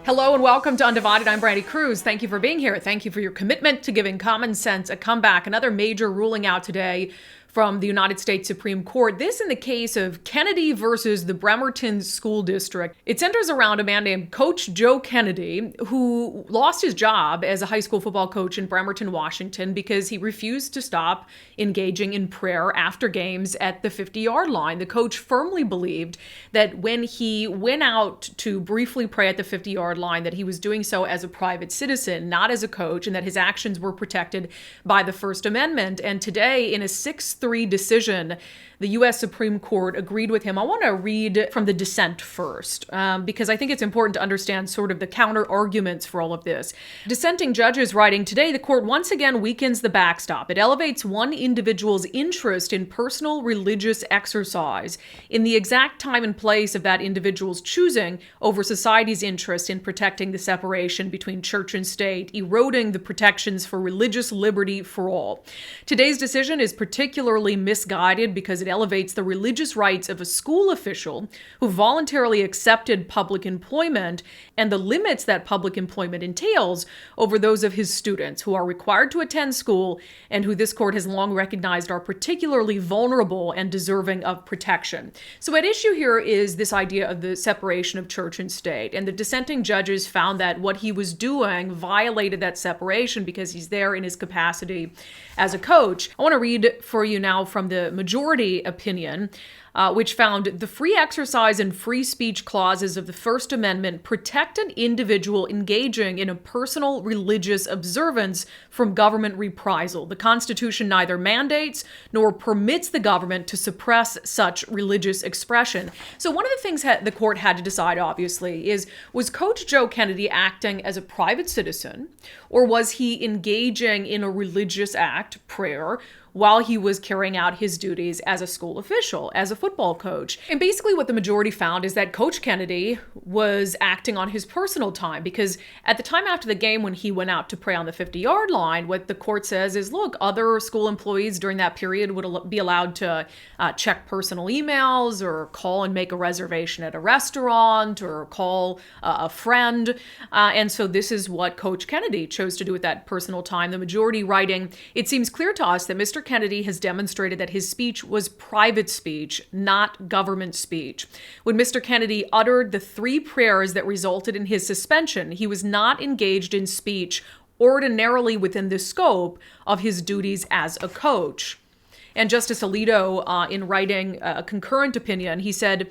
Hello and welcome to Undivided. I'm Brandi Kruse. Thank you for being here. Thank you for your commitment to giving common sense a comeback. Another major ruling out today from the United States Supreme Court. This in the case of Kennedy versus the Bremerton School District. It centers around a man named Coach Joe Kennedy, who lost his job as a high school football coach in Bremerton, Washington, because he refused to stop engaging in prayer after games at the 50-yard line. The coach firmly believed that when he went out to briefly pray at the 50-yard line, that he was doing so as a private citizen, not as a coach, and that his actions were protected by the First Amendment. And today, in a 6-3 decision, the U.S. Supreme Court agreed with him. I want to read from the dissent first, because I think it's important to understand sort of the counter arguments for all of this. Dissenting judges writing, today the court once again weakens the backstop. It elevates one individual's interest in personal religious exercise in the exact time and place of that individual's choosing over society's interest in protecting the separation between church and state, eroding the protections for religious liberty for all. Today's decision is particularly misguided because it elevates the religious rights of a school official who voluntarily accepted public employment and the limits that public employment entails over those of his students who are required to attend school and who this court has long recognized are particularly vulnerable and deserving of protection. So at issue here is this idea of the separation of church and state, and the dissenting judges found that what he was doing violated that separation because he's there in his capacity as a coach. I want to read for you now from the majority opinion, which found the free exercise and free speech clauses of the First Amendment protect an individual engaging in a personal religious observance from government reprisal. The Constitution neither mandates nor permits the government to suppress such religious expression. So one of the things the court had to decide, obviously, was Coach Joe Kennedy acting as a private citizen, or was he engaging in a religious act, prayer, while he was carrying out his duties as a school official, as a football coach? And basically what the majority found is that Coach Kennedy was acting on his personal time, because at the time after the game when he went out to pray on the 50-yard line, what the court says is, look, other school employees during that period would be allowed to check personal emails or call and make a reservation at a restaurant or call a friend. And so this is what Coach Kennedy chose to do with that personal time. The majority writing, it seems clear to us that Mr. Kennedy has demonstrated that his speech was private speech, not government speech. When Mr. Kennedy uttered the 3 prayers that resulted in his suspension, he was not engaged in speech ordinarily within the scope of his duties as a coach. And Justice Alito, in writing a concurrent opinion, he said,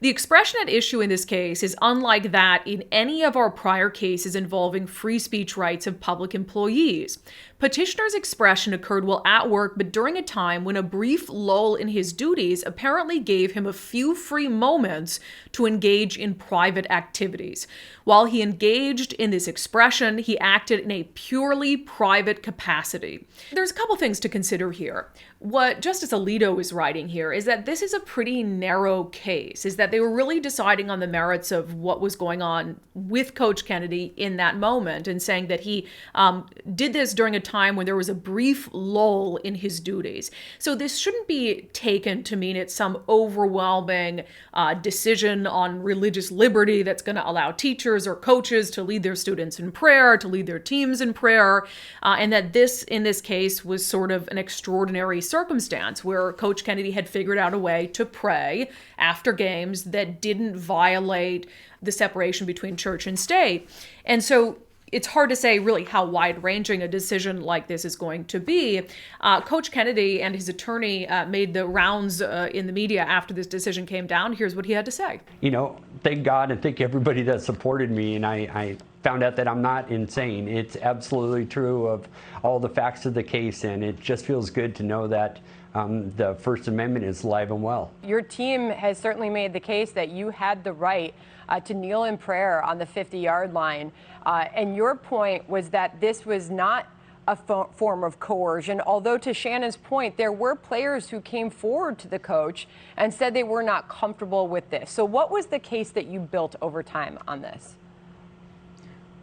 the expression at issue in this case is unlike that in any of our prior cases involving free speech rights of public employees. Petitioner's expression occurred while at work, but during a time when a brief lull in his duties apparently gave him a few free moments to engage in private activities. While he engaged in this expression, he acted in a purely private capacity. There's a couple things to consider here. What Justice Alito is writing here is that this is a pretty narrow case, is that they were really deciding on the merits of what was going on with Coach Kennedy in that moment, and saying that he did this during a time when there was a brief lull in his duties. So this shouldn't be taken to mean it's some overwhelming decision on religious liberty that's going to allow teachers or coaches to lead their students in prayer, to lead their teams in prayer, and that this, in this case, was sort of an extraordinary circumstance where Coach Kennedy had figured out a way to pray after games that didn't violate the separation between church and state. And so it's hard to say really how wide-ranging a decision like this is going to be. Coach Kennedy and his attorney made the rounds in the media after this decision came down. Here's what he had to say. You know, thank God and thank everybody that supported me, and I found out that I'm not insane. It's absolutely true of all the facts of the case, and it just feels good to know that the First Amendment is alive and well. Your team has certainly made the case that you had the right to kneel in prayer on the 50-yard line. And your point was that this was not a form of coercion, although to Shannon's point, there were players who came forward to the coach and said they were not comfortable with this. So what was the case that you built over time on this?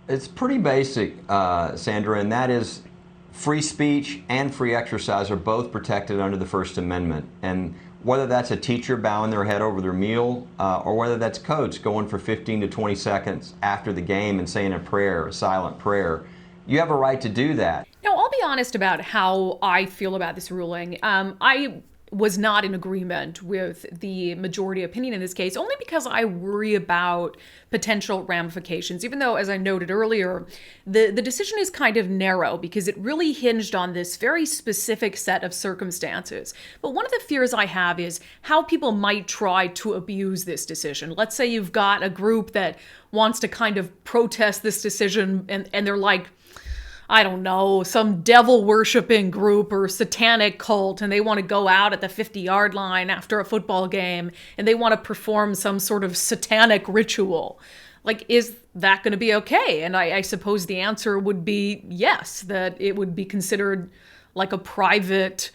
It's pretty basic, Sandra, and that is free speech and free exercise are both protected under the First Amendment. And whether that's a teacher bowing their head over their meal, or whether that's coach going for 15 to 20 seconds after the game and saying a prayer, a silent prayer. You have a right to do that. Now, I'll be honest about how I feel about this ruling. I was not in agreement with the majority opinion in this case, only because I worry about potential ramifications, even though, as I noted earlier, the decision is kind of narrow because it really hinged on this very specific set of circumstances. But one of the fears I have is how people might try to abuse this decision. Let's say you've got a group that wants to kind of protest this decision and they're like, I don't know, some devil-worshipping group or satanic cult, and they want to go out at the 50-yard line after a football game, and they want to perform some sort of satanic ritual. Like, is that going to be okay? And I suppose the answer would be yes, that it would be considered like a private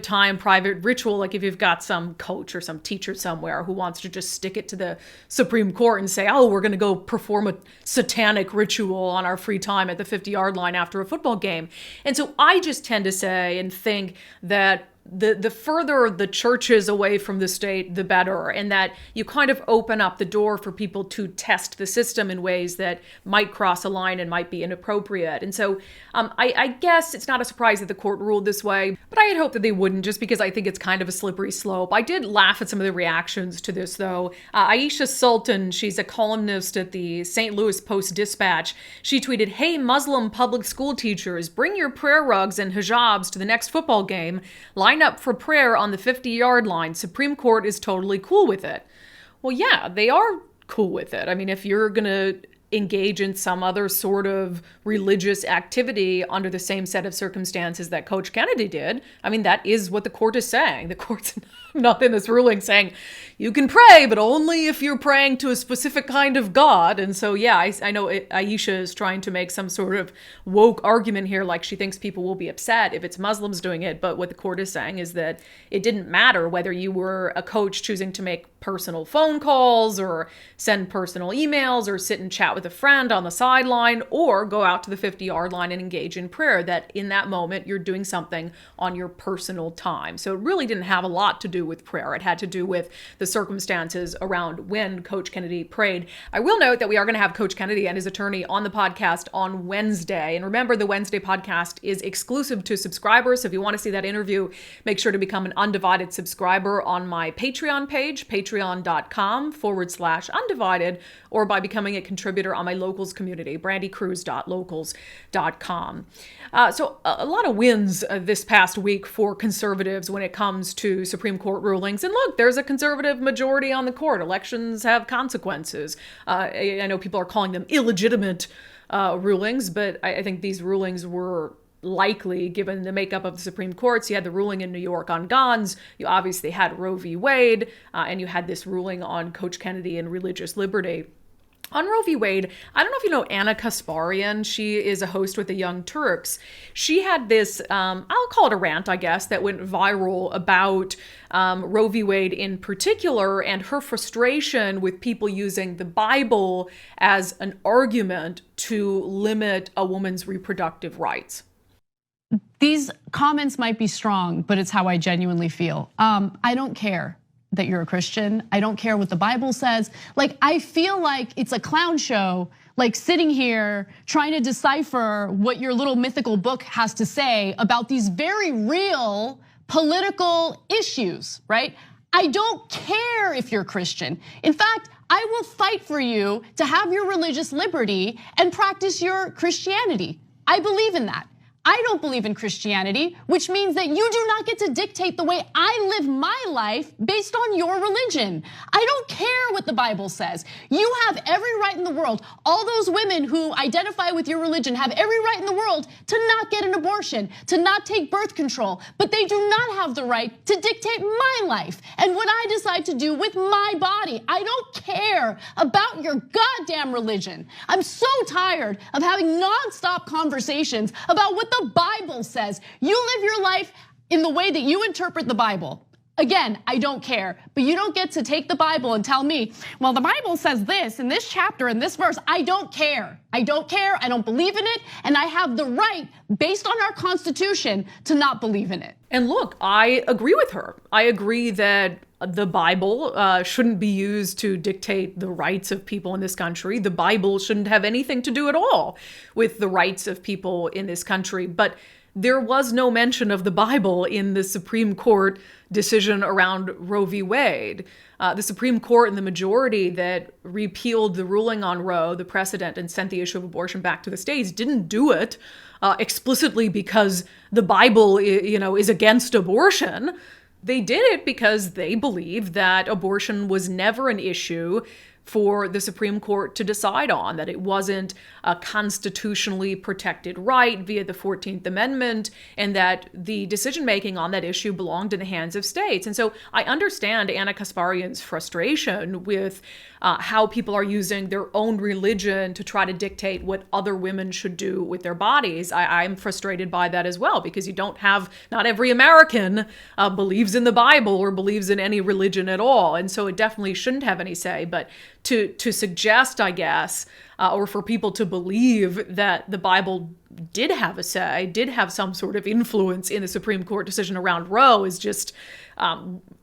time, private ritual, like if you've got some coach or some teacher somewhere who wants to just stick it to the Supreme Court and say, oh, we're going to go perform a satanic ritual on our free time at the 50-yard line after a football game. And so I just tend to say and think that the further the church is away from the state, the better, and that you kind of open up the door for people to test the system in ways that might cross a line and might be inappropriate. And so I guess it's not a surprise that the court ruled this way, but I had hoped that they wouldn't, just because I think it's kind of a slippery slope. I did laugh at some of the reactions to this, though. Aisha Sultan, she's a columnist at the St. Louis Post-Dispatch. She tweeted, "Hey, Muslim public school teachers, bring your prayer rugs and hijabs to the next football game. Line up for prayer on the 50-yard line. Supreme Court is totally cool with it." Well, yeah, they are cool with it. I mean, if you're going to engage in some other sort of religious activity under the same set of circumstances that Coach Kennedy did, I mean, that is what the court is saying. The court's not in this ruling saying you can pray, but only if you're praying to a specific kind of God. And so, yeah, I know Aisha is trying to make some sort of woke argument here, like she thinks people will be upset if it's Muslims doing it. But what the court is saying is that it didn't matter whether you were a coach choosing to make personal phone calls or send personal emails or sit and chat with a friend on the sideline or go out to the 50-yard line and engage in prayer, that in that moment you're doing something on your personal time. So it really didn't have a lot to do with prayer. It had to do with the circumstances around when Coach Kennedy prayed. I will note that we are going to have Coach Kennedy and his attorney on the podcast on Wednesday. And remember, the Wednesday podcast is exclusive to subscribers. So if you want to see that interview, make sure to become an undivided subscriber on my Patreon page, patreon.com/undivided, or by becoming a contributor on my locals community, brandikruse.locals.com. So a lot of wins this past week for conservatives when it comes to Supreme Court rulings. And look, there's a conservative majority on the court. Elections have consequences. I know people are calling them illegitimate rulings, but I think these rulings were likely given the makeup of the Supreme Court. So you had the ruling in New York on guns. You obviously had Roe v. Wade, and you had this ruling on Coach Kennedy and religious liberty. On Roe v. Wade, I don't know if you know Anna Kasparian. She is a host with the Young Turks. She had this, I'll call it a rant, I guess, that went viral about Roe v. Wade in particular and her frustration with people using the Bible as an argument to limit a woman's reproductive rights. These comments might be strong, but it's how I genuinely feel. I don't care that you're a Christian. I don't care what the Bible says. Like, I feel like it's a clown show, like sitting here trying to decipher what your little mythical book has to say about these very real political issues, right? I don't care if you're Christian. In fact, I will fight for you to have your religious liberty and practice your Christianity. I believe in that. I don't believe in Christianity, which means that you do not get to dictate the way I live my life based on your religion. I don't care what the Bible says. You have every right in the world. All those women who identify with your religion have every right in the world to not get an abortion, to not take birth control, but they do not have the right to dictate my life and what I decide to do with my body. I don't care about your goddamn religion. I'm so tired of having nonstop conversations about what the Bible says. You live your life in the way that you interpret the Bible. Again, I don't care, but you don't get to take the Bible and tell me, well, the Bible says this in this chapter, in this verse. I don't care. I don't care. I don't believe in it. And I have the right, based on our Constitution, to not believe in it. And look, I agree with her. I agree that the Bible shouldn't be used to dictate the rights of people in this country. The Bible shouldn't have anything to do at all with the rights of people in this country. But there was no mention of the Bible in the Supreme Court decision around Roe v. Wade. The Supreme Court and the majority that repealed the ruling on Roe, the precedent, and sent the issue of abortion back to the states didn't do it explicitly because the Bible, is against abortion. They did it because they believed that abortion was never an issue for the Supreme Court to decide on, that it wasn't a constitutionally protected right via the 14th Amendment, and that the decision-making on that issue belonged in the hands of states. And so I understand Anna Kasparian's frustration with how people are using their own religion to try to dictate what other women should do with their bodies. I'm frustrated by that as well, because not every American believes in the Bible or believes in any religion at all. And so it definitely shouldn't have any say. But to suggest, I guess, or for people to believe that the Bible did have a say, did have some sort of influence in the Supreme Court decision around Roe is just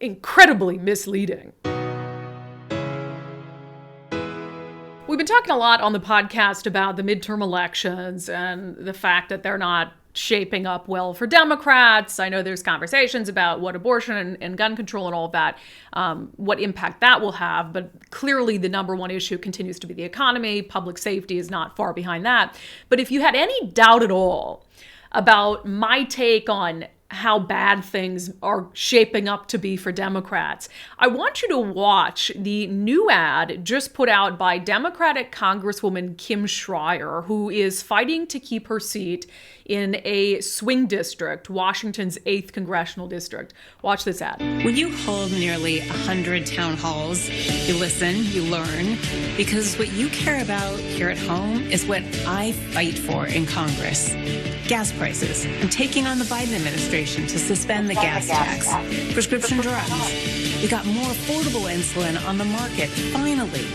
incredibly misleading. We've been talking a lot on the podcast about the midterm elections and the fact that they're not shaping up well for Democrats. I know there's conversations about what abortion and gun control and all of that, what impact that will have, but clearly the number one issue continues to be the economy. Public safety is not far behind that. But if you had any doubt at all about my take on how bad things are shaping up to be for Democrats, I want you to watch the new ad just put out by Democratic Congresswoman Kim Schrier, who is fighting to keep her seat in a swing district, Washington's 8th congressional district. Watch this ad. When you hold nearly 100 town halls, you listen, you learn, because what you care about here at home is what I fight for in Congress. Gas prices and taking on the Biden administration to suspend the gas tax. Prescription drugs. We got more affordable insulin on the market, finally.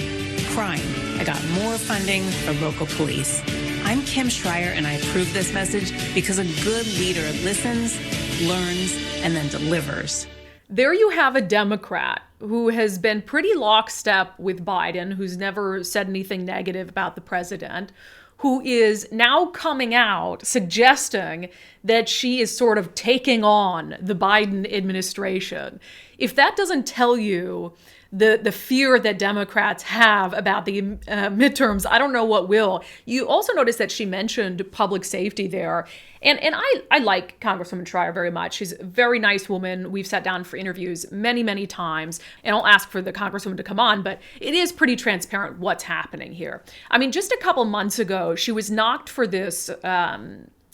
Crime. I got more funding for local police. I'm Kim Schrier, and I approve this message because a good leader listens, learns, and then delivers. There you have a Democrat who has been pretty lockstep with Biden, who's never said anything negative about the president, who is now coming out suggesting that she is sort of taking on the Biden administration. If that doesn't tell you the fear that Democrats have about the midterms, I don't know what will. You also notice that she mentioned public safety there. And I like Congresswoman Schrier very much. She's a very nice woman. We've sat down for interviews many, many times, and I'll ask for the Congresswoman to come on, but it is pretty transparent what's happening here. I mean, just a couple months ago, she was knocked for this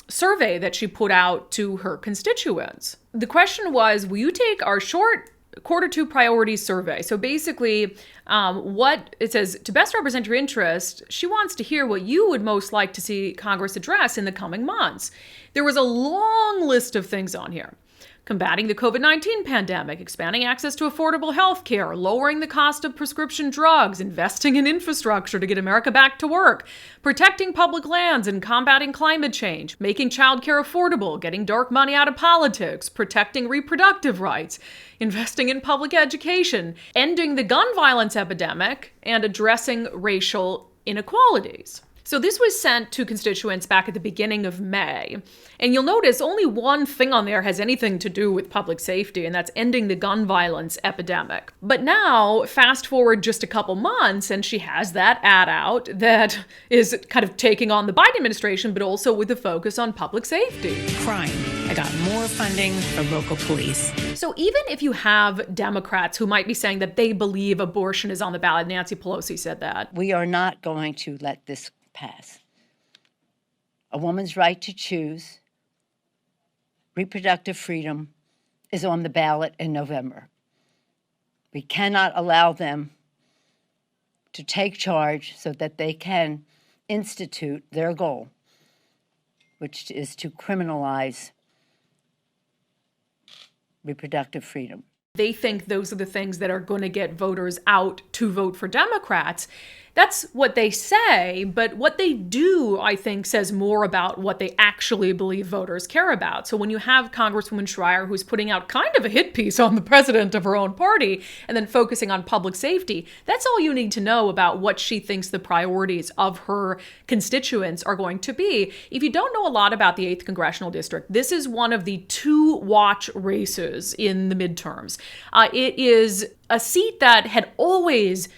survey that she put out to her constituents. The question was, will you take our short Q2 priority survey? So basically, what it says, to best represent your interest, she wants to hear what you would most like to see Congress address in the coming months. There was a long list of things on here. Combating the COVID-19 pandemic, expanding access to affordable health care, lowering the cost of prescription drugs, investing in infrastructure to get America back to work, protecting public lands and combating climate change, making childcare affordable, getting dark money out of politics, protecting reproductive rights, investing in public education, ending the gun violence epidemic, and addressing racial inequalities. So this was sent to constituents back at the beginning of May. And you'll notice only one thing on there has anything to do with public safety, and that's ending the gun violence epidemic. But now, fast forward just a couple months, and she has that ad out that is kind of taking on the Biden administration, but also with a focus on public safety. Crime. I got more funding for local police. So even if you have Democrats who might be saying that they believe abortion is on the ballot, Nancy Pelosi said that. We are not going to let this pass. A woman's right to choose, reproductive freedom, is on the ballot in November. We cannot allow them to take charge so that they can institute their goal, which is to criminalize reproductive freedom. They think those are the things that are going to get voters out to vote for Democrats. That's what they say, but what they do, I think, says more about what they actually believe voters care about. So when you have Congresswoman Schrier, who's putting out kind of a hit piece on the president of her own party and then focusing on public safety, that's all you need to know about what she thinks the priorities of her constituents are going to be. If you don't know a lot about the 8th Congressional District, this is one of the 2 watch races in the midterms. It is a seat that had always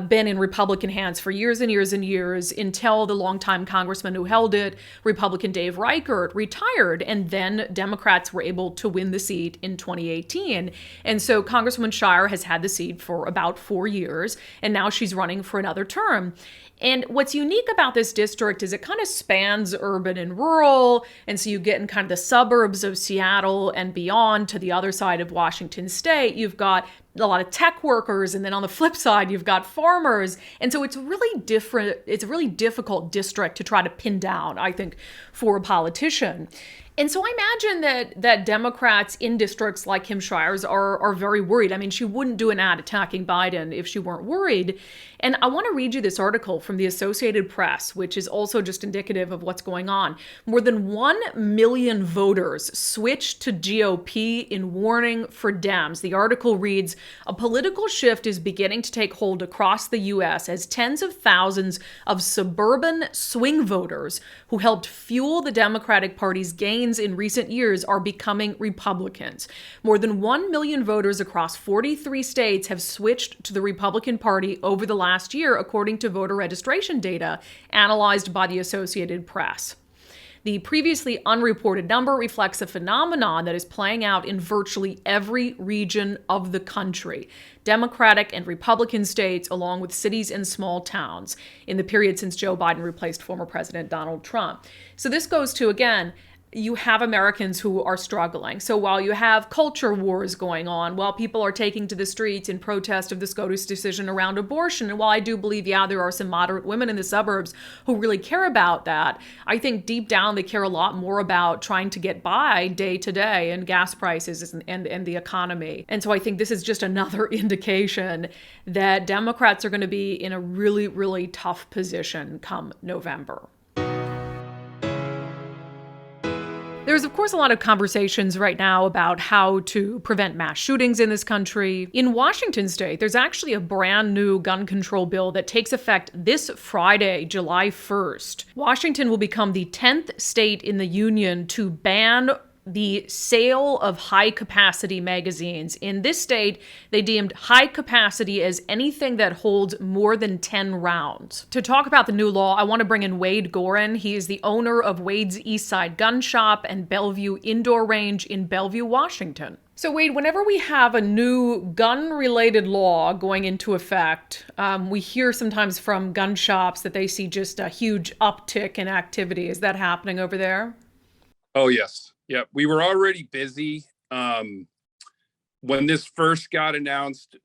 been in Republican hands for years and years and years until the longtime congressman who held it, Republican Dave Reichert, retired, and then Democrats were able to win the seat in 2018. And so Congresswoman Schrier has had the seat for about 4 years, and now she's running for another term. And what's unique about this district is it kind of spans urban and rural. And so you get in kind of the suburbs of Seattle and beyond to the other side of Washington state. You've got a lot of tech workers. And then on the flip side, you've got farmers. And so it's really different. It's a really difficult district to try to pin down, I think, for a politician. And so I imagine that Democrats in districts like Kim Schrier's are very worried. I mean, she wouldn't do an ad attacking Biden if she weren't worried. And I want to read you this article from the Associated Press, which is also just indicative of what's going on. More than 1 million voters switched to GOP in warning for Dems. The article reads, "A political shift is beginning to take hold across the U.S. as tens of thousands of suburban swing voters who helped fuel the Democratic Party's gains in recent years are becoming Republicans. More than 1 million voters across 43 states have switched to the Republican Party over the last year, according to voter registration data analyzed by the Associated Press. The previously unreported number reflects a phenomenon that is playing out in virtually every region of the country, Democratic and Republican states, along with cities and small towns, in the period since Joe Biden replaced former President Donald Trump." So this goes to, again, you have Americans who are struggling. So while you have culture wars going on, while people are taking to the streets in protest of the SCOTUS decision around abortion, and while I do believe, there are some moderate women in the suburbs who really care about that, I think deep down they care a lot more about trying to get by day to day and gas prices and the economy. And so I think this is just another indication that Democrats are going to be in a really, really tough position come November. There's, of course, a lot of conversations right now about how to prevent mass shootings in this country. In Washington state, there's actually a brand new gun control bill that takes effect this Friday, July 1st. Washington will become the 10th state in the union to ban the sale of high-capacity magazines. In this state, they deemed high capacity as anything that holds more than 10 rounds. To talk about the new law, I want to bring in Wade Gorin. He is the owner of Wade's Eastside Gun Shop and Bellevue Indoor Range in Bellevue, Washington. So Wade, whenever we have a new gun-related law going into effect, we hear sometimes from gun shops that they see just a huge uptick in activity. Is that happening over there? Oh, yes. Yeah, we were already busy. When this first got announced,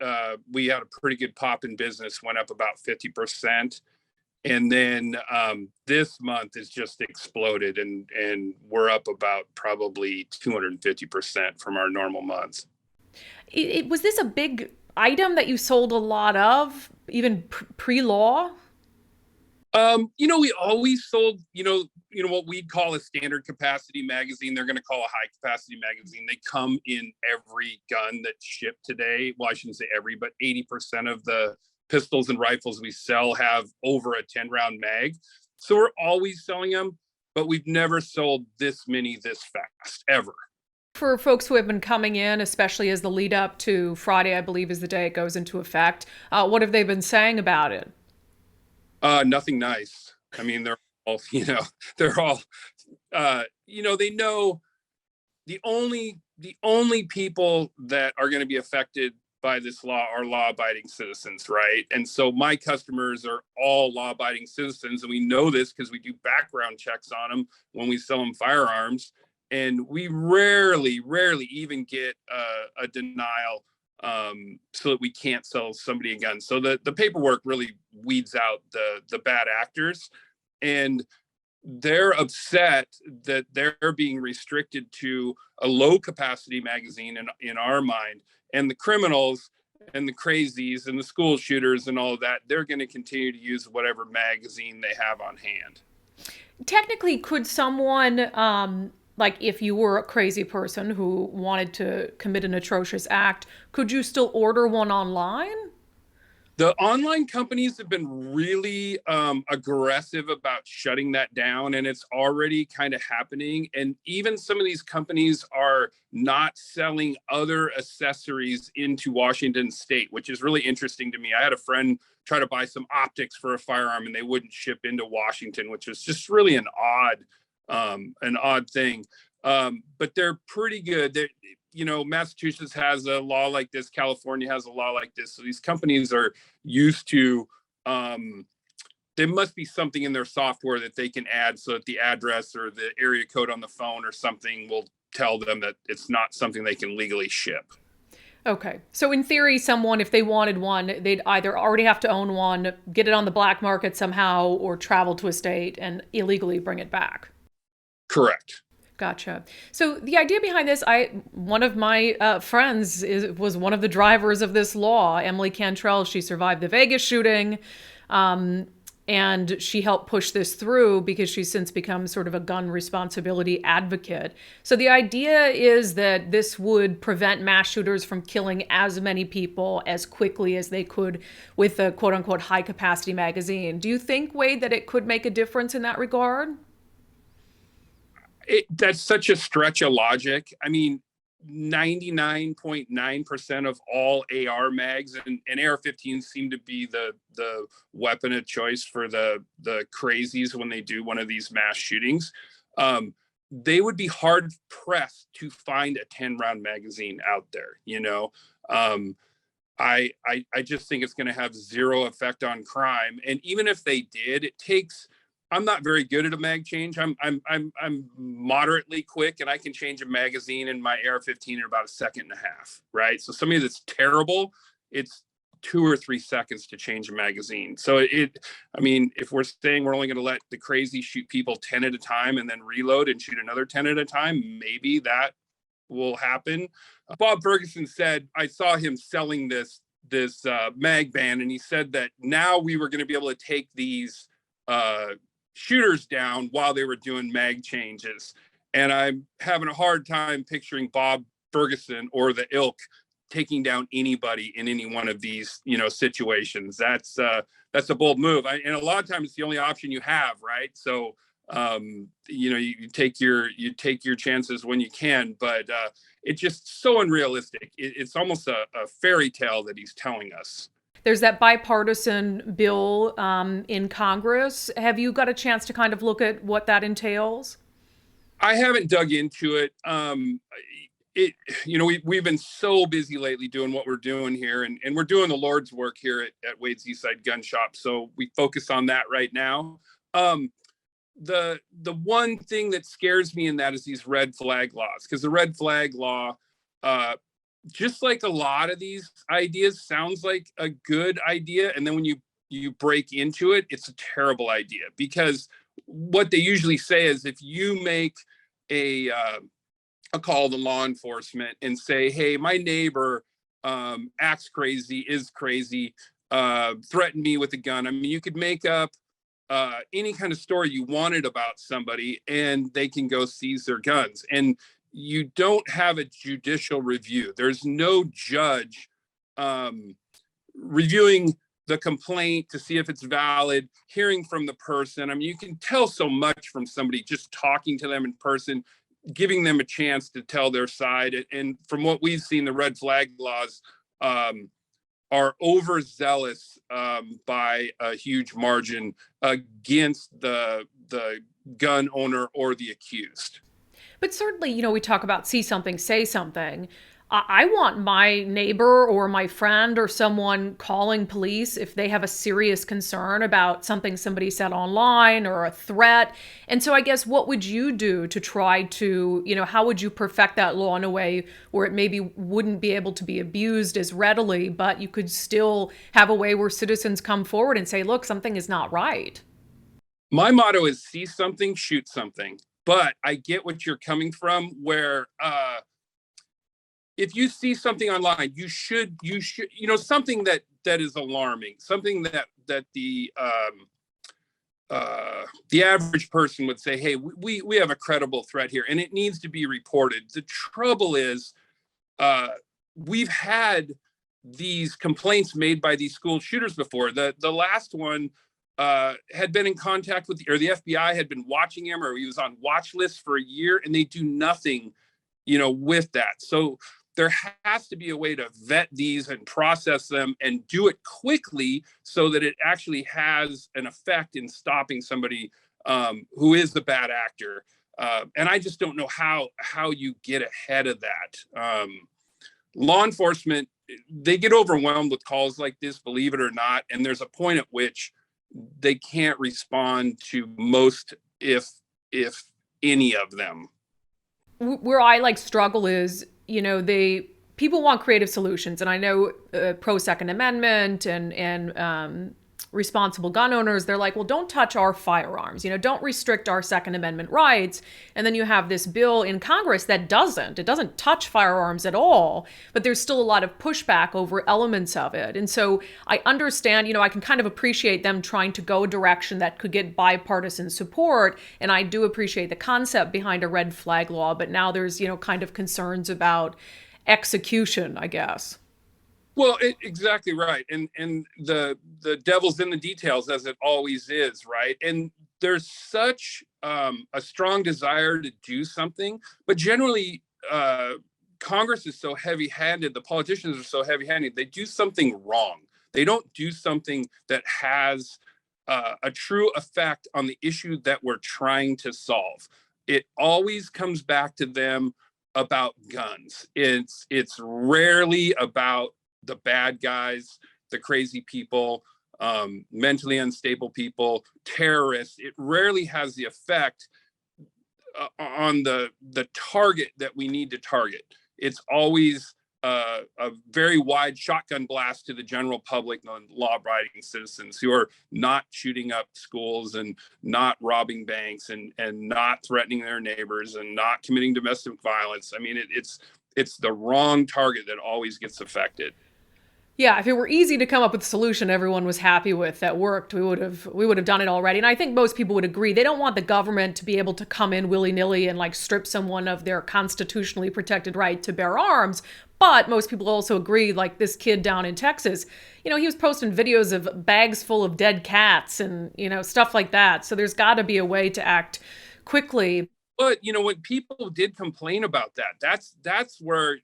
we had a pretty good pop in business, went up about 50%. And then this month has just exploded, and we're up about probably 250% from our normal months. Was this a big item that you sold a lot of, even pre-law? We always sold, what we'd call a standard capacity magazine. They're going to call a high capacity magazine. They come in every gun that's shipped today. Well, I shouldn't say every, but 80% of the pistols and rifles we sell have over a 10-round mag. So we're always selling them, but we've never sold this many this fast, ever. For folks who have been coming in, especially as the lead up to Friday, I believe is the day it goes into effect, what have they been saying about it? Nothing nice. I mean, they're all, they know the only people that are going to be affected by this law are law-abiding citizens, right? And so my customers are all law-abiding citizens, and we know this because we do background checks on them when we sell them firearms, and we rarely even get a denial so that we can't sell somebody a gun. So the paperwork really weeds out the bad actors. And they're upset that they're being restricted to a low capacity magazine in our mind, and the criminals and the crazies and the school shooters and all of that, they're going to continue to use whatever magazine they have on hand. Technically, could someone, like if you were a crazy person who wanted to commit an atrocious act, could you still order one online? The online companies have been really aggressive about shutting that down, and it's already kind of happening. And even some of these companies are not selling other accessories into Washington State, which is really interesting to me. I had a friend try to buy some optics for a firearm, and they wouldn't ship into Washington, which is just really an odd thing. But they're pretty good. Massachusetts has a law like this. California has a law like this. So these companies are used to, there must be something in their software that they can add so that the address or the area code on the phone or something will tell them that it's not something they can legally ship. Okay. So in theory, someone, if they wanted one, they'd either already have to own one, get it on the black market somehow, or travel to a state and illegally bring it back. Correct. Gotcha. So the idea behind this, one of my friends was one of the drivers of this law, Emily Cantrell. She survived the Vegas shooting, and she helped push this through because she's since become sort of a gun responsibility advocate. So the idea is that this would prevent mass shooters from killing as many people as quickly as they could with a quote unquote high capacity magazine. Do you think, Wade, that it could make a difference in that regard? That's such a stretch of logic. I mean, 99.9% of all AR mags and AR-15s seem to be the weapon of choice for the crazies when they do one of these mass shootings. They would be hard pressed to find a 10-round magazine out there. I just think it's going to have zero effect on crime. And even if they did, I'm not very good at a mag change. I'm moderately quick, and I can change a magazine in my AR-15 in about a second and a half, right? So somebody that's terrible, it's 2 or 3 seconds to change a magazine. So if we're saying we're only going to let the crazy shoot people 10 at a time and then reload and shoot another 10 at a time, maybe that will happen. Bob Ferguson said, I saw him selling this mag ban, and he said that now we were going to be able to take these shooters down while they were doing mag changes. And I'm having a hard time picturing Bob Ferguson or the ilk taking down anybody in any one of these, situations. That's a bold move. And a lot of times it's the only option you have, right? So, you take your chances when you can, but it's just so unrealistic. It's almost a fairy tale that he's telling us. There's that bipartisan bill in Congress. Have you got a chance to kind of look at what that entails? I haven't dug into it. We've been so busy lately doing what we're doing here, and we're doing the Lord's work here at Wade's Eastside Gun Shop. So we focus on that right now. The one thing that scares me in that is these red flag laws, because the red flag law, just like a lot of these ideas, sounds like a good idea. And then when you break into it, it's a terrible idea, because what they usually say is if you make a call to law enforcement and say, hey, my neighbor acts crazy, is crazy, threatened me with a gun. I mean, you could make up any kind of story you wanted about somebody and they can go seize their guns. And you don't have a judicial review. There's no judge reviewing the complaint to see if it's valid, hearing from the person. I mean, you can tell so much from somebody just talking to them in person, giving them a chance to tell their side. And from what we've seen, the red flag laws are overzealous by a huge margin against the gun owner or the accused. But certainly, we talk about see something, say something. I want my neighbor or my friend or someone calling police if they have a serious concern about something somebody said online or a threat. And so I guess what would you do to try to, how would you perfect that law in a way where it maybe wouldn't be able to be abused as readily, but you could still have a way where citizens come forward and say, look, something is not right? My motto is see something, shoot something. But I get what you're coming from, where if you see something online, you should, something that is alarming, something that the average person would say, hey, we have a credible threat here, and it needs to be reported. The trouble is, we've had these complaints made by these school shooters before. The last one had been in contact with, or the FBI had been watching him, or he was on watch lists for a year, and they do nothing, with that. So there has to be a way to vet these and process them and do it quickly so that it actually has an effect in stopping somebody who is the bad actor. And I just don't know how you get ahead of that. Law enforcement, they get overwhelmed with calls like this, believe it or not. And there's a point at which they can't respond to most, if any of them. Where I struggle is, people want creative solutions, and I know pro Second Amendment and responsible gun owners, they're like, well, don't touch our firearms, don't restrict our Second Amendment rights. And then you have this bill in Congress that doesn't touch firearms at all, but there's still a lot of pushback over elements of it. And so I understand, I can kind of appreciate them trying to go a direction that could get bipartisan support. And I do appreciate the concept behind a red flag law, but now there's, kind of concerns about execution, I guess. Well, exactly right. And the devil's in the details, as it always is, right? And there's such a strong desire to do something, but generally Congress is so heavy-handed, the politicians are so heavy-handed, they do something wrong. They don't do something that has a true effect on the issue that we're trying to solve. It always comes back to them about guns. It's rarely about the bad guys, the crazy people, mentally unstable people, terrorists. It rarely has the effect on the target that we need to target. It's always a very wide shotgun blast to the general public and law-abiding citizens who are not shooting up schools and not robbing banks and not threatening their neighbors and not committing domestic violence. I mean, it's the wrong target that always gets affected. Yeah, if it were easy to come up with a solution everyone was happy with that worked, we would have done it already. And I think most people would agree. They don't want the government to be able to come in willy-nilly and strip someone of their constitutionally protected right to bear arms. But most people also agree, like this kid down in Texas, he was posting videos of bags full of dead cats and, stuff like that. So there's got to be a way to act quickly. But, when people did complain about that's where,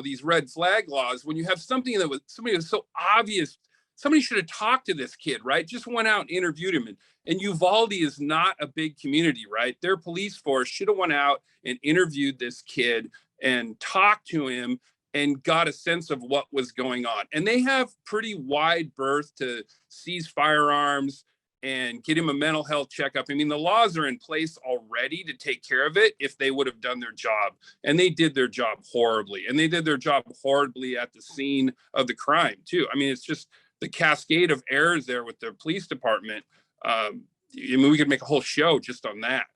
these red flag laws, when you have somebody that was so obvious, somebody should have talked to this kid, right? Just went out and interviewed him. And Uvalde is not a big community, right? Their police force should have went out and interviewed this kid and talked to him and got a sense of what was going on. And they have pretty wide berth to seize firearms and get him a mental health checkup. I mean, the laws are in place already to take care of it if they would have done their job. And they did their job horribly. And they did their job horribly at the scene of the crime, too. I mean, it's just the cascade of errors there with the police department. We could make a whole show just on that.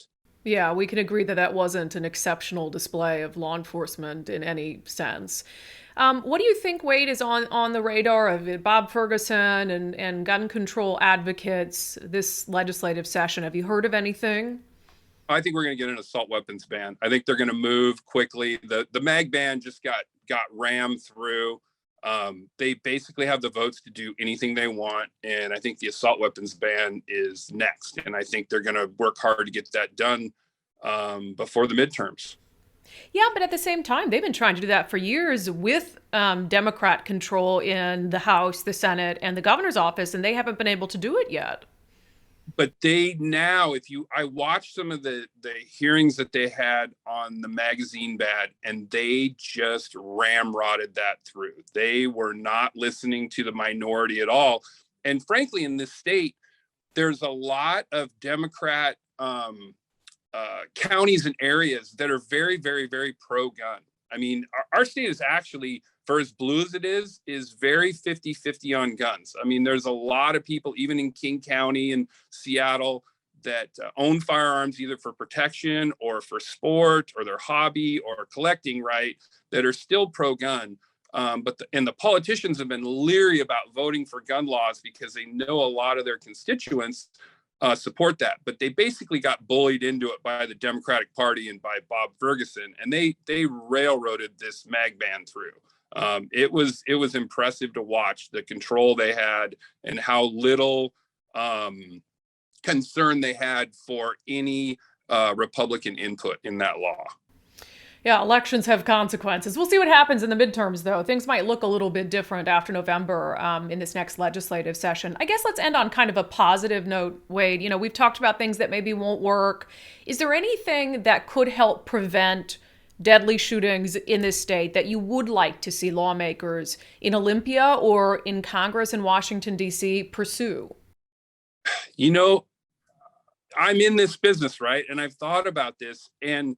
Yeah, we can agree that wasn't an exceptional display of law enforcement in any sense. What do you think, Wade, is on the radar of Bob Ferguson and gun control advocates this legislative session? Have you heard of anything? I think we're going to get an assault weapons ban. I think they're going to move quickly. The mag ban just got rammed through. They basically have the votes to do anything they want. And I think the assault weapons ban is next. And I think they're going to work hard to get that done before the midterms. Yeah, but at the same time, they've been trying to do that for years with Democrat control in the House, the Senate, and the governor's office, and they haven't been able to do it yet. But they now, I watched some of the hearings that they had on the magazine ban, and they just ramrodded that through. They were not listening to the minority at all. And frankly, in this state, there's a lot of Democrat counties and areas that are very, very, very pro-gun. I mean, our state is actually, for as blue as it is very 50-50 on guns. I mean, there's a lot of people, even in King County and Seattle, own firearms either for protection or for sport or their hobby or collecting, right, that are still pro-gun. But the politicians have been leery about voting for gun laws because they know a lot of their constituents support that. But they basically got bullied into it by the Democratic Party and by Bob Ferguson, and they railroaded this mag ban through. It was impressive to watch the control they had and how little concern they had for any Republican input in that law. Yeah, elections have consequences. We'll see what happens in the midterms, though. Things might look a little bit different after November in this next legislative session. I guess let's end on kind of a positive note, Wade. We've talked about things that maybe won't work. Is there anything that could help prevent deadly shootings in this state that you would like to see lawmakers in Olympia or in Congress in Washington, D.C. pursue? I'm in this business, right? And I've thought about this. And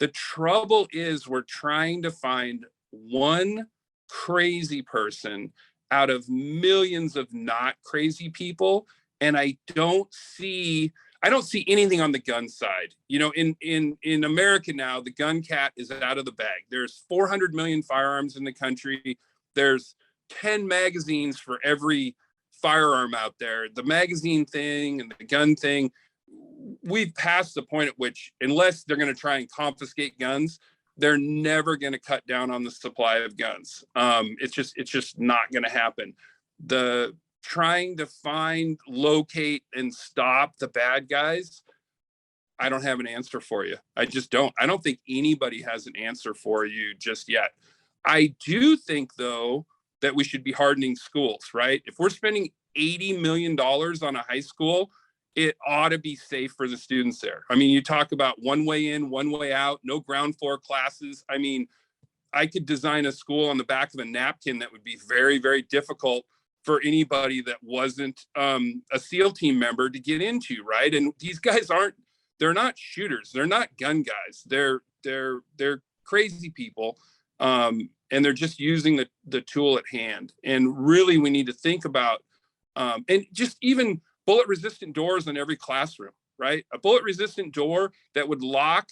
the trouble is we're trying to find one crazy person out of millions of not crazy people. And I don't see anything on the gun side. In America now, the gun cat is out of the bag. There's 400 million firearms in the country. There's 10 magazines for every firearm out there. The magazine thing and the gun thing, we've passed the point at which, unless they're going to try and confiscate guns, they're never going to cut down on the supply of guns. It's just not going to happen. The trying to find, locate, and stop the bad guys, I don't have an answer for you. I just don't. I don't think anybody has an answer for you just yet. I do think, though, that we should be hardening schools, right? If we're spending $80 million on a high school, it ought to be safe for the students there. I mean, you talk about one way in, one way out, no ground floor classes. I mean, I could design a school on the back of a napkin that would be very, very difficult for anybody that wasn't a SEAL team member to get into, right? And these guys they're not shooters. They're not gun guys. They're crazy people. And they're just using the tool at hand. And really, we need to think about, and just even bullet resistant doors in every classroom, right? A bullet resistant door that would lock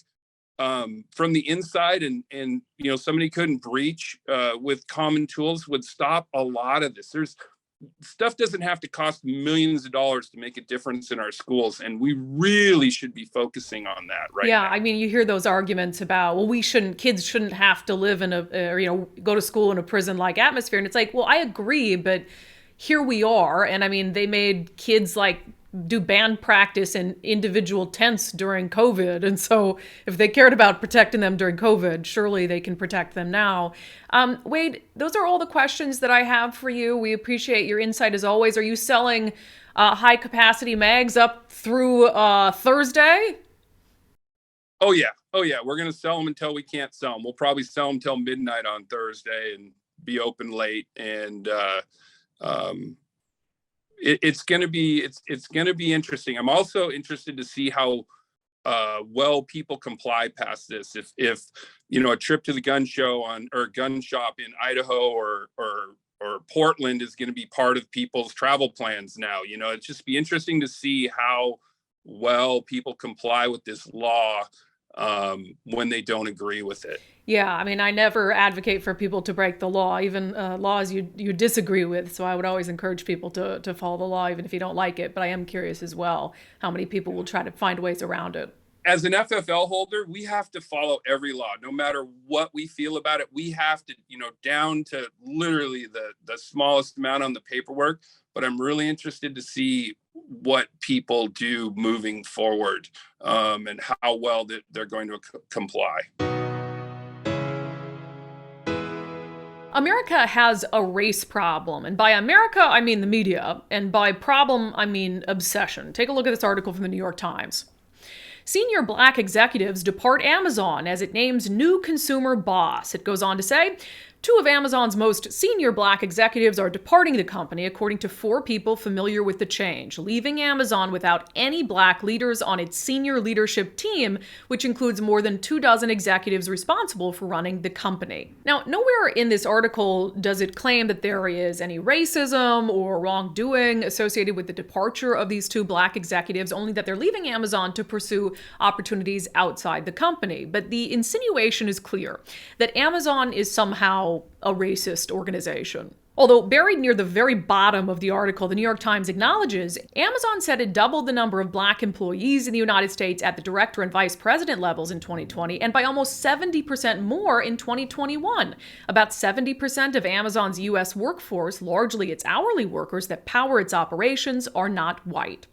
from the inside and somebody couldn't breach with common tools would stop a lot of this. Stuff doesn't have to cost millions of dollars to make a difference in our schools. And we really should be focusing on that right now. I mean, you hear those arguments about, well, kids shouldn't have to live in go to school in a prison-like atmosphere. And it's like, well, I agree, but here we are. And I mean, they made kids do band practice in individual tents during COVID. And so if they cared about protecting them during COVID, surely they can protect them now. Wade, those are all the questions that I have for you. We appreciate your insight as always. Are you selling high capacity mags up through Thursday? Oh yeah. We're going to sell them until we can't sell them. We'll probably sell them till midnight on Thursday and be open late. And, it's going to be interesting. I'm also interested to see how well people comply past this. If a trip to the gun show or gun shop in Idaho or Portland is going to be part of people's travel plans now. It'd just be interesting to see how well people comply with this law when they don't agree with it. Yeah, I mean, I never advocate for people to break the law, even laws you disagree with. So I would always encourage people to follow the law, even if you don't like it. But I am curious as well how many people will try to find ways around it. As an FFL holder, we have to follow every law, no matter what we feel about it. We have to, down to literally the smallest amount on the paperwork. But I'm really interested to see what people do moving forward and how well they're going to comply. America has a race problem. And by America, I mean the media. And by problem, I mean obsession. Take a look at this article from the New York Times. Senior Black executives depart Amazon as it names new consumer boss. It goes on to say, Two of Amazon's most senior Black executives are departing the company, according to 4 people familiar with the change, leaving Amazon without any Black leaders on its senior leadership team, which includes more than 24 executives responsible for running the company. Now, nowhere in this article does it claim that there is any racism or wrongdoing associated with the departure of these 2 Black executives, only that they're leaving Amazon to pursue opportunities outside the company. But the insinuation is clear that Amazon is somehow a racist organization. Although buried near the very bottom of the article, the New York Times acknowledges Amazon said it doubled the number of Black employees in the United States at the director and vice president levels in 2020, and by almost 70% more in 2021. About 70% of Amazon's U.S. workforce, largely its hourly workers that power its operations, are not white.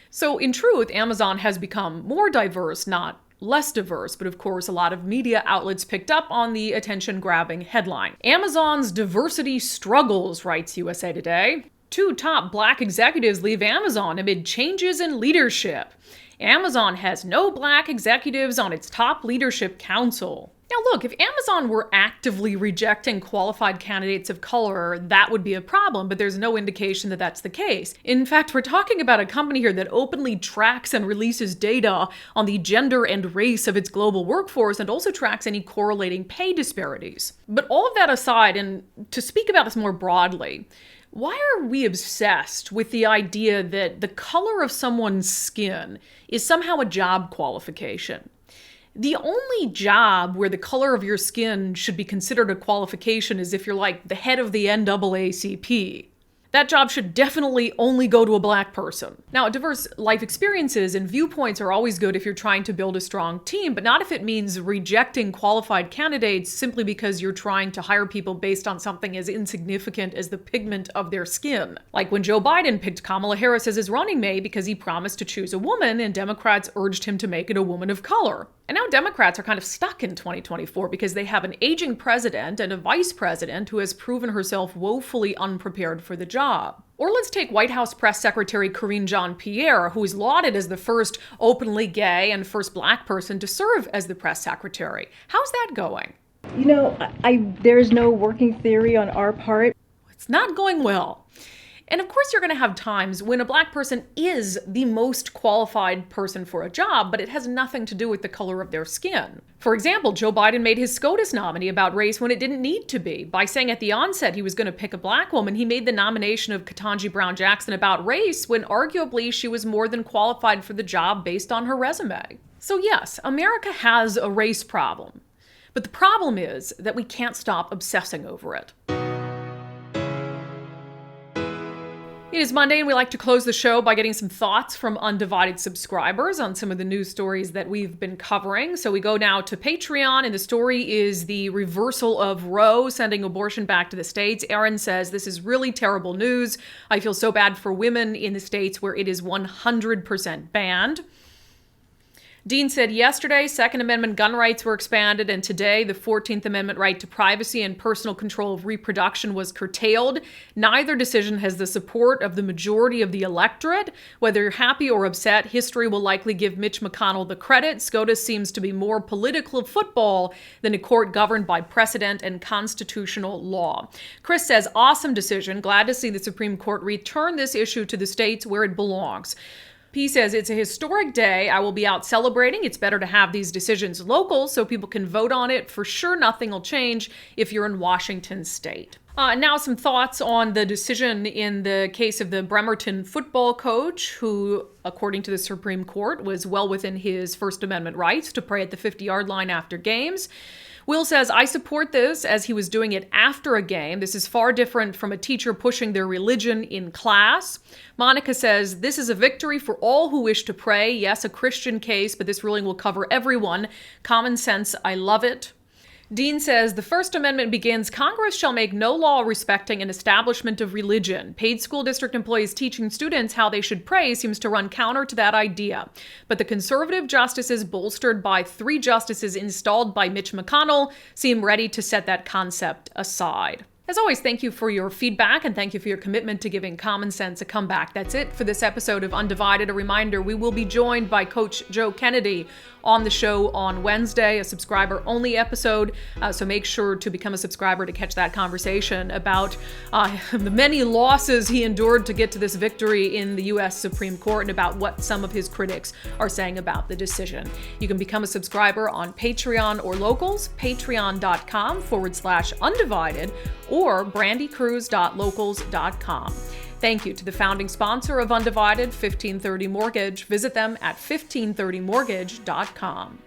So in truth, Amazon has become more diverse, not less diverse, but of course a lot of media outlets picked up on the attention-grabbing headline. Amazon's diversity struggles, writes USA Today. 2 top Black executives leave Amazon amid changes in leadership. Amazon has no Black executives on its top leadership council. Now look, if Amazon were actively rejecting qualified candidates of color, that would be a problem, but there's no indication that that's the case. In fact, we're talking about a company here that openly tracks and releases data on the gender and race of its global workforce and also tracks any correlating pay disparities. But all of that aside, and to speak about this more broadly, why are we obsessed with the idea that the color of someone's skin is somehow a job qualification? The only job where the color of your skin should be considered a qualification is if you're like the head of the NAACP. That job should definitely only go to a Black person. Now, diverse life experiences and viewpoints are always good if you're trying to build a strong team, but not if it means rejecting qualified candidates simply because you're trying to hire people based on something as insignificant as the pigment of their skin. Like when Joe Biden picked Kamala Harris as his running mate because he promised to choose a woman and Democrats urged him to make it a woman of color. And now Democrats are kind of stuck in 2024 because they have an aging president and a vice president who has proven herself woefully unprepared for the job. Or let's take White House Press Secretary Karine Jean-Pierre, who is lauded as the first openly gay and first Black person to serve as the press secretary. How's that going? You know, there is no working theory on our part. It's not going well. And of course, you're going to have times when a Black person is the most qualified person for a job, but it has nothing to do with the color of their skin. For example, Joe Biden made his SCOTUS nominee about race when it didn't need to be. By saying at the onset he was going to pick a Black woman, he made the nomination of Ketanji Brown Jackson about race when arguably she was more than qualified for the job based on her resume. So yes, America has a race problem. But the problem is that we can't stop obsessing over it. It is Monday, and we like to close the show by getting some thoughts from unDivided subscribers on some of the news stories that we've been covering. So we go now to Patreon, and the story is the reversal of Roe, sending abortion back to the states. Aaron says, "This is really terrible news. I feel so bad for women in the states where it is 100% banned." Dean said yesterday, Second Amendment gun rights were expanded, and today the 14th Amendment right to privacy and personal control of reproduction was curtailed. Neither decision has the support of the majority of the electorate. Whether you're happy or upset, history will likely give Mitch McConnell the credit. SCOTUS seems to be more political football than a court governed by precedent and constitutional law. Chris says, awesome decision. Glad to see the Supreme Court return this issue to the states where it belongs. P says, it's a historic day. I will be out celebrating. It's better to have these decisions local so people can vote on it. For sure, nothing will change if you're in Washington state. Now some thoughts on the decision in the case of the Bremerton football coach who, according to the Supreme Court, was well within his First Amendment rights to pray at the 50-yard line after games. Will says, I support this as he was doing it after a game. This is far different from a teacher pushing their religion in class. Monica says, this is a victory for all who wish to pray. Yes, a Christian case, but this ruling will cover everyone. Common sense, I love it. Dean says, the First Amendment begins, Congress shall make no law respecting an establishment of religion. Paid school district employees teaching students how they should pray seems to run counter to that idea. But the conservative justices, bolstered by 3 justices installed by Mitch McConnell, seem ready to set that concept aside. As always, thank you for your feedback and thank you for your commitment to giving common sense a comeback. That's it for this episode of Undivided. A reminder, we will be joined by Coach Joe Kennedy on the show on Wednesday, a subscriber-only episode. So make sure to become a subscriber to catch that conversation about the many losses he endured to get to this victory in the U.S. Supreme Court and about what some of his critics are saying about the decision. You can become a subscriber on Patreon or Locals, patreon.com/undivided or brandykruse.locals.com. Thank you to the founding sponsor of Undivided, 1530 Mortgage. Visit them at 1530mortgage.com.